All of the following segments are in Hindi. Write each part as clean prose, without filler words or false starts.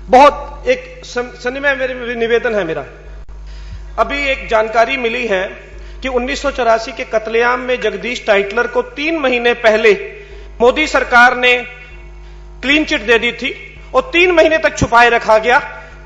बहुत एक सनिमय मेरे निवेदन है मेरा। अभी एक जानकारी मिली है कि 1984 के कत्लेआम में जगदीश टाइटलर को 3 महीने पहले मोदी सरकार ने क्लीन चिट दे दी थी और 3 महीने तक छुपाए रखा गया।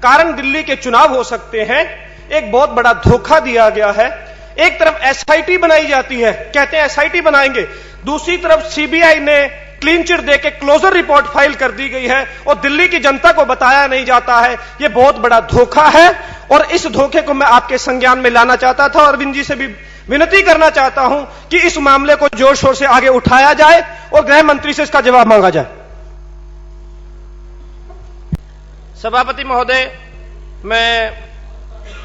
कारण दिल्ली के चुनाव हो सकते हैं। एक बहुत बड़ा धोखा दिया गया है। एक तरफ एसआईटी बनाई जाती है, कहते हैं एसआईटी बनाएंगे, दूसरी तरफ सीबीआई ने क्लीन चिट देके क्लोजर रिपोर्ट फाइल कर दी गई है और दिल्ली की जनता को बताया नहीं जाता है। यह बहुत बड़ा धोखा है और इस धोखे को मैं आपके संज्ञान में लाना चाहता था और अरविंद जी से भी विनती करना चाहता हूं कि इस मामले को जोर शोर से आगे उठाया जाए और गृह मंत्री से इसका जवाब मांगा जाए। सभापति महोदय, मैं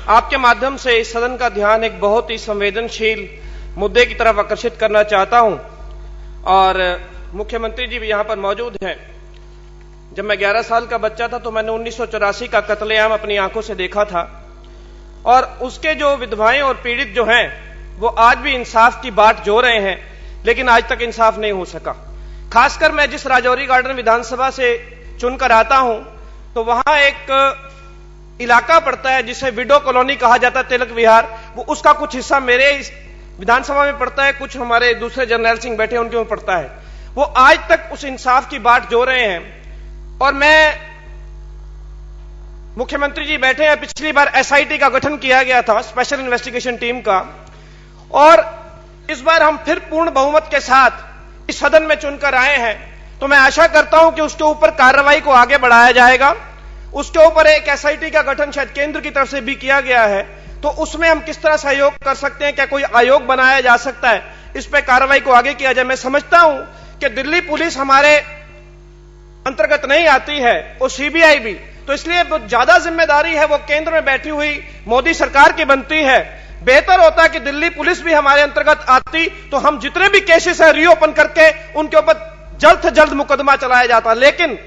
आपके माध्यम से इस सदन का ध्यान एक बहुत ही संवेदनशील मुद्दे की तरफ आकर्षित करना चाहता हूं और मुख्यमंत्री जी भी यहां पर मौजूद हैं। जब मैं 11 साल का बच्चा था तो मैंने 1984 का कत्लेआम अपनी आंखों से देखा था और उसके जो विधवाएं और पीड़ित जो हैं वो आज भी इंसाफ की बाट जो रहे हैं, लेकिन आज तक इंसाफ नहीं हो सका। खासकर मैं जिस राजौरी गार्डन विधानसभा से चुनकर आता हूं तो वहां एक इलाका पड़ता है जिसे विडो कॉलोनी कहा जाता है, तिलक विहार। वो उसका कुछ हिस्सा मेरे इस विधानसभा में पड़ता है, कुछ हमारे दूसरे जर्नैल सिंह बैठे उनके में पड़ता है। वो आज तक उस इंसाफ की बाट जो रहे हैं और मैं मुख्यमंत्री जी बैठे हैं, पिछली बार एसआईटी का गठन किया गया था, स्पेशल इन्वेस्टिगेशन टीम का, और इस बार हम फिर पूर्ण बहुमत के साथ इस सदन में चुनकर आए हैं। तो मैं आशा करता हूं कि उसके ऊपर कार्रवाई को आगे बढ़ाया जाएगा। उसके ऊपर एक एसआईटी का गठन शायद केंद्र की तरफ से भी किया गया है, तो उसमें हम किस तरह सहयोग कर सकते हैं, क्या कोई आयोग बनाया जा सकता है, इस पर कार्रवाई को आगे किया जाए। मैं समझता हूं कि दिल्ली पुलिस हमारे अंतर्गत नहीं आती है और सीबीआई भी, तो इसलिए ज्यादा जिम्मेदारी है वो केंद्र में बैठी हुई मोदी सरकार की बनती है। बेहतर होता कि दिल्ली पुलिस भी हमारे अंतर्गत आती तो हम जितने भी केसेस है रीओपन करके उनके ऊपर जल्द से जल्द मुकदमा चलाया जाता। लेकिन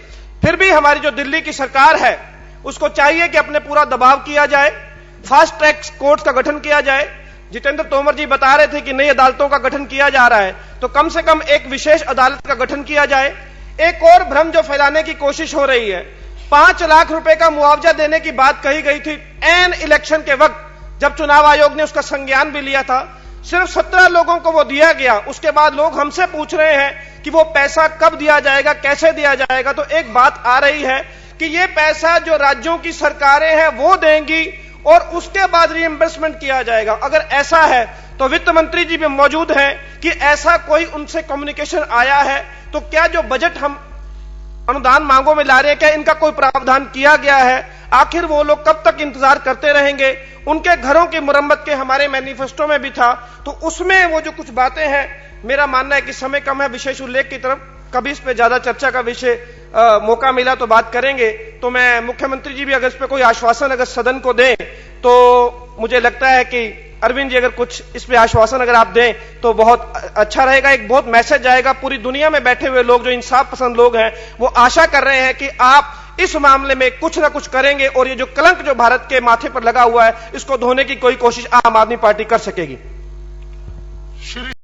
फिर भी हमारी जो दिल्ली की सरकार है उसको चाहिए कि अपने पूरा दबाव किया जाए, फास्ट ट्रैक कोर्ट का गठन किया जाए। जितेंद्र तोमर जी बता रहे थे कि नई अदालतों का गठन किया जा रहा है, तो कम से कम एक विशेष अदालत का गठन किया जाए। एक और भ्रम जो फैलाने की कोशिश हो रही है, 5 लाख रुपए का मुआवजा देने की बात कही गई थी एन इलेक्शन के वक्त, जब चुनाव आयोग ने उसका संज्ञान भी लिया था। सिर्फ 17 लोगों को वो दिया गया। उसके बाद लोग हमसे पूछ रहे हैं कि वो पैसा कब दिया जाएगा, कैसे दिया जाएगा। तो एक बात आ रही है कि ये पैसा जो राज्यों की सरकारें हैं वो देंगी और उसके बाद रिएंबर्समेंट किया जाएगा। अगर ऐसा है तो वित्त मंत्री जी भी मौजूद हैं कि ऐसा कोई उनसे कम्युनिकेशन आया है, तो क्या जो बजट हम अनुदान मांगों में ला रहे हैं, क्या इनका कोई प्रावधान किया गया है? आखिर वो लोग कब तक इंतजार करते रहेंगे? उनके घरों की मुरम्मत के हमारे मैनिफेस्टो में भी था, तो उसमें वो जो कुछ बातें हैं, मेरा मानना है कि समय कम है विशेष उल्लेख की तरफ, कभी इस पे ज्यादा चर्चा का विषय मौका मिला तो बात करेंगे। तो मैं मुख्यमंत्री जी भी अगर इस पे कोई आश्वासन अगर सदन को दें तो मुझे लगता है कि अरविंद जी अगर कुछ इस पे आश्वासन अगर आप दें तो बहुत अच्छा रहेगा। एक बहुत मैसेज आएगा, पूरी दुनिया में बैठे हुए लोग जो इंसाफ पसंद लोग हैं वो आशा कर रहे हैं कि आप इस मामले में कुछ ना कुछ करेंगे और ये जो कलंक जो भारत के माथे पर लगा हुआ है इसको धोने की कोई कोशिश आम आदमी पार्टी कर सकेगी।